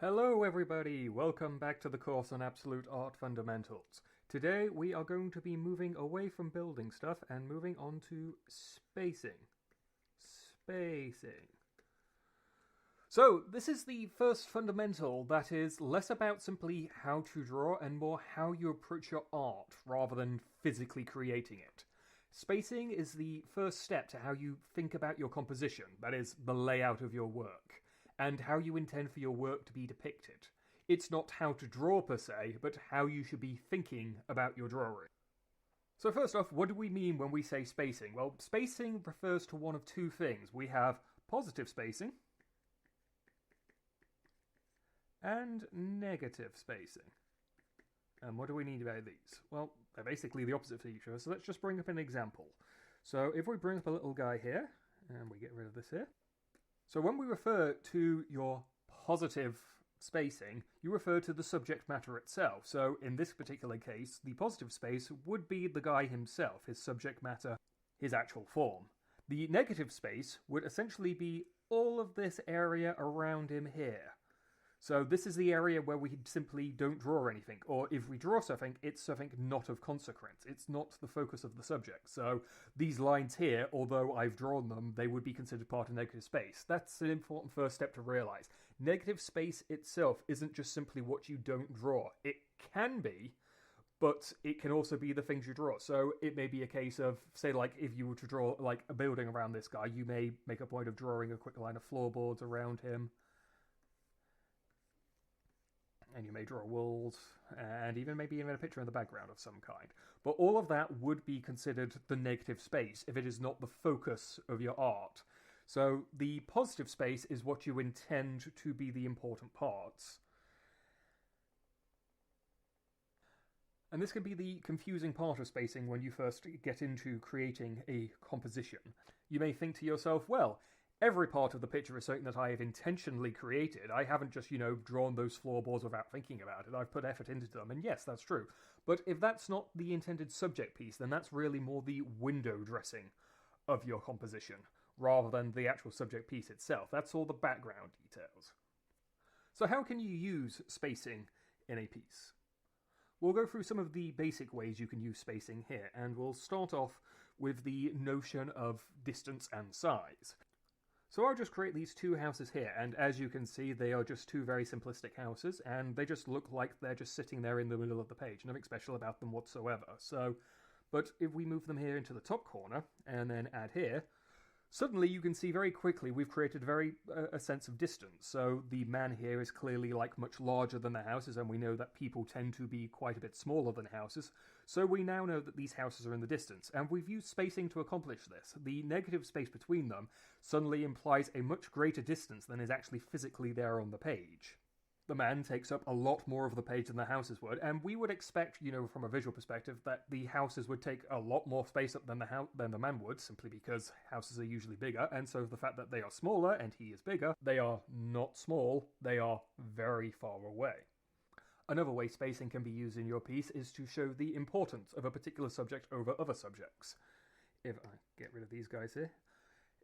Hello everybody, welcome back to the course on Absolute Art Fundamentals. Today we are going to be moving away from building stuff and moving on to spacing. So this is the first fundamental that is less about simply how to draw and more how you approach your art rather than physically creating it. Spacing is the first step to how you think about your composition, that is, the layout of your work, and how you intend for your work to be depicted. It's not how to draw per se, but how you should be thinking about your drawing. So first off, what do we mean when we say spacing? Well, spacing refers to one of two things. We have positive spacing and negative spacing. And what do we need about these? Well, they're basically the opposite of each other, so let's just bring up an example. So if we bring up a little guy here, and we get rid of this here. So when we refer to your positive spacing, you refer to the subject matter itself. So in this particular case, the positive space would be the guy himself, his subject matter, his actual form. The negative space would essentially be all of this area around him here. So this is the area where we simply don't draw anything, or if we draw something, it's something not of consequence. It's not the focus of the subject. So these lines here, although I've drawn them, they would be considered part of negative space. That's an important first step to realize. Negative space itself isn't just simply what you don't draw. It can be, but it can also be the things you draw. So it may be a case of, say, like if you were to draw like a building around this guy, you may make a point of drawing a quick line of floorboards around him. And you may draw walls, and maybe even a picture in the background of some kind. But all of that would be considered the negative space if it is not the focus of your art. So the positive space is what you intend to be the important parts. And this can be the confusing part of spacing when you first get into creating a composition. You may think to yourself, well, every part of the picture is something that I have intentionally created. I haven't just, drawn those floorboards without thinking about it. I've put effort into them, and yes, that's true. But if that's not the intended subject piece, then that's really more the window dressing of your composition, rather than the actual subject piece itself. That's all the background details. So how can you use spacing in a piece? We'll go through some of the basic ways you can use spacing here, and we'll start off with the notion of distance and size. So I'll just create these two houses here, and as you can see, they are just two very simplistic houses, and they just look like they're just sitting there in the middle of the page. Nothing special about them whatsoever. But if we move them here into the top corner, and then add here, suddenly you can see very quickly we've created a sense of distance. So the man here is clearly much larger than the houses, and we know that people tend to be quite a bit smaller than houses. So we now know that these houses are in the distance, and we've used spacing to accomplish this. The negative space between them suddenly implies a much greater distance than is actually physically there on the page. The man takes up a lot more of the page than the houses would, and we would expect, from a visual perspective, that the houses would take a lot more space up than the man would, simply because houses are usually bigger, and so the fact that they are smaller and he is bigger, they are not small, they are very far away. Another way spacing can be used in your piece is to show the importance of a particular subject over other subjects. If I get rid of these guys here,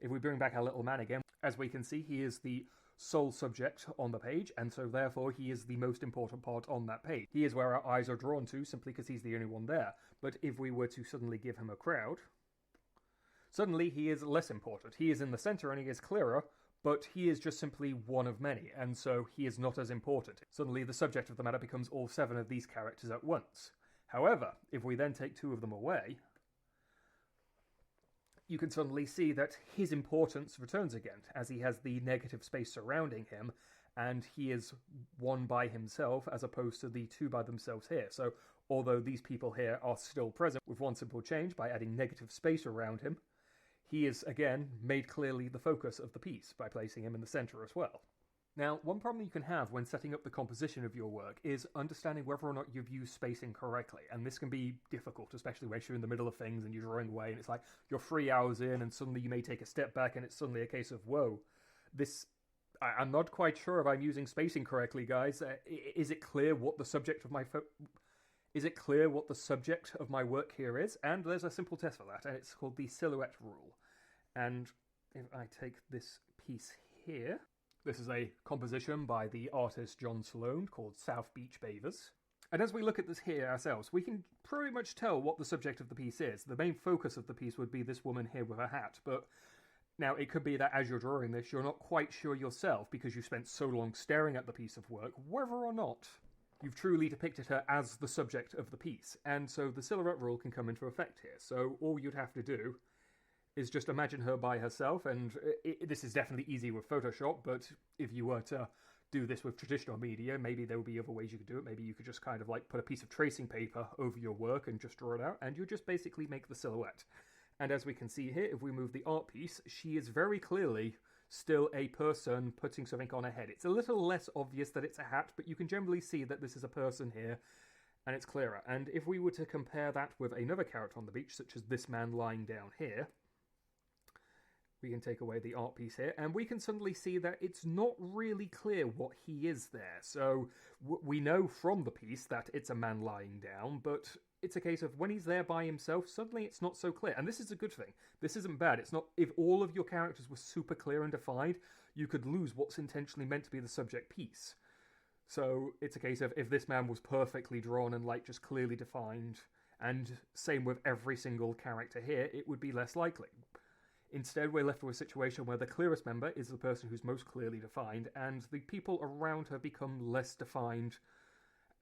if we bring back our little man again, as we can see, he is the sole subject on the page, and so therefore he is the most important part on that page. He is where our eyes are drawn to, simply because he's the only one there. But if we were to suddenly give him a crowd, suddenly he is less important. He is in the center and he is clearer, but he is just simply one of many, and so he is not as important. Suddenly the subject of the matter becomes all 7 of these characters at once. However, if we then take 2 of them away, you can suddenly see that his importance returns again, as he has the negative space surrounding him, and he is one by himself, as opposed to the 2 by themselves here. So, although these people here are still present, with one simple change, by adding negative space around him, he is, again, made clearly the focus of the piece, by placing him in the center as well. Now, one problem you can have when setting up the composition of your work is understanding whether or not you've used spacing correctly, and this can be difficult, especially when you're in the middle of things and you're drawing away, and it's like you're 3 hours in and suddenly you may take a step back and it's suddenly a case of, whoa, I'm not quite sure if I'm using spacing correctly, guys. Is it clear what the subject of my work here is? And there's a simple test for that, and it's called the silhouette rule. And if I take this piece here, This is a composition by the artist John Sloan called South Beach Bathers. And as we look at this here ourselves, we can pretty much tell what the subject of the piece is. The main focus of the piece would be this woman here with a hat, but now it could be that as you're drawing this, you're not quite sure yourself, because you spent so long staring at the piece of work, whether or not you've truly depicted her as the subject of the piece. And so the silhouette rule can come into effect here. So all you'd have to do is just imagine her by herself, and this is definitely easy with Photoshop, but if you were to do this with traditional media, maybe there would be other ways you could do it. Maybe you could just kind of like put a piece of tracing paper over your work and just draw it out, and you just basically make the silhouette. And as we can see here, if we move the art piece, she is very clearly still a person putting something on her head. It's a little less obvious that it's a hat, but you can generally see that this is a person here, and it's clearer. And if we were to compare that with another character on the beach, such as this man lying down here, we can take away the art piece here, and we can suddenly see that it's not really clear what he is there. So we know from the piece that it's a man lying down, but it's a case of when he's there by himself, suddenly it's not so clear. And this is a good thing. This isn't bad. It's not, if all of your characters were super clear and defined, you could lose what's intentionally meant to be the subject piece. So it's a case of if this man was perfectly drawn and like just clearly defined, and same with every single character here, it would be less likely. Instead, we're left with a situation where the clearest member is the person who's most clearly defined, and the people around her become less defined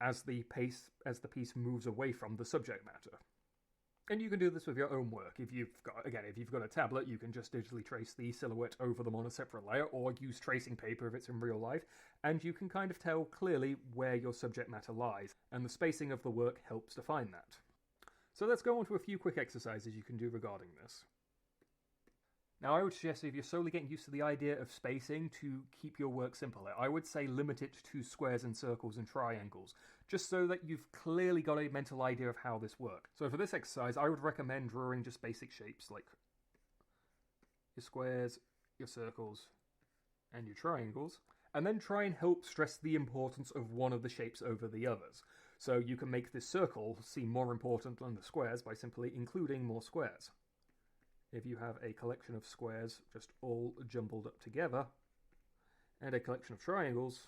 as the piece moves away from the subject matter. And you can do this with your own work. If you've got a tablet, you can just digitally trace the silhouette over them on a separate layer, or use tracing paper if it's in real life, and you can kind of tell clearly where your subject matter lies, and the spacing of the work helps define that. So let's go on to a few quick exercises you can do regarding this. Now, I would suggest if you're slowly getting used to the idea of spacing, to keep your work simpler. I would say limit it to squares and circles and triangles, just so that you've clearly got a mental idea of how this works. So for this exercise, I would recommend drawing just basic shapes like your squares, your circles, and your triangles, and then try and help stress the importance of one of the shapes over the others. So you can make this circle seem more important than the squares by simply including more squares. If you have a collection of squares just all jumbled up together, and a collection of triangles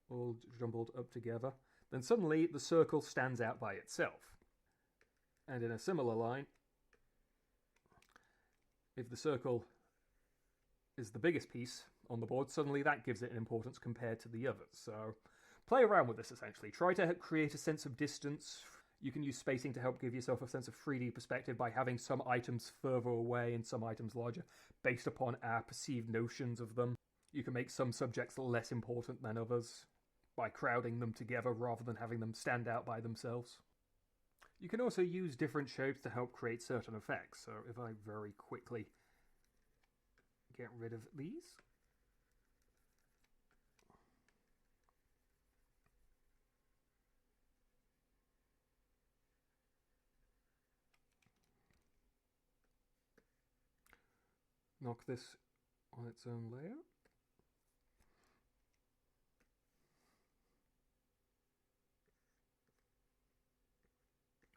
all jumbled up together, then suddenly the circle stands out by itself. And in a similar line, if the circle is the biggest piece on the board, suddenly that gives it an importance compared to the others. So play around with this essentially. Try to create a sense of distance. You can use spacing to help give yourself a sense of 3D perspective by having some items further away and some items larger, based upon our perceived notions of them. You can make some subjects less important than others by crowding them together rather than having them stand out by themselves. You can also use different shapes to help create certain effects. So if I very quickly get rid of these. Knock this on its own layer.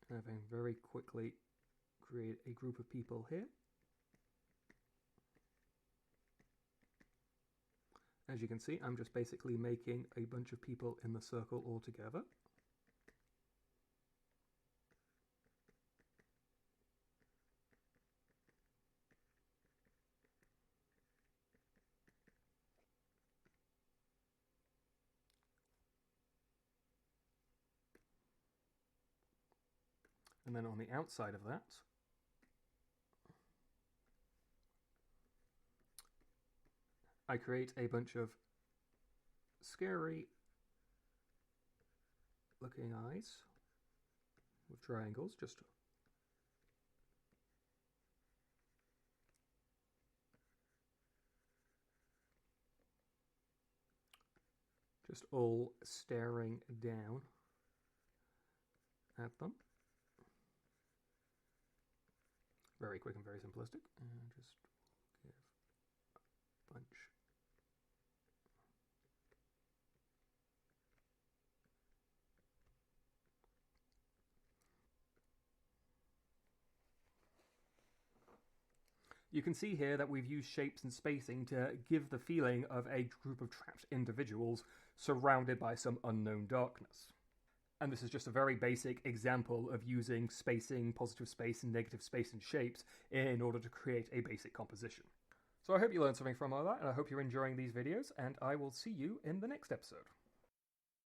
And I can very quickly create a group of people here. As you can see, I'm just basically making a bunch of people in the circle all together. And then on the outside of that, I create a bunch of scary looking eyes with triangles, just all staring down at them. Very quick and very simplistic, and just give a bunch. You can see here that we've used shapes and spacing to give the feeling of a group of trapped individuals surrounded by some unknown darkness. And this is just a very basic example of using spacing, positive space and negative space and shapes in order to create a basic composition. So I hope you learned something from all that, and I hope you're enjoying these videos, and I will see you in the next episode.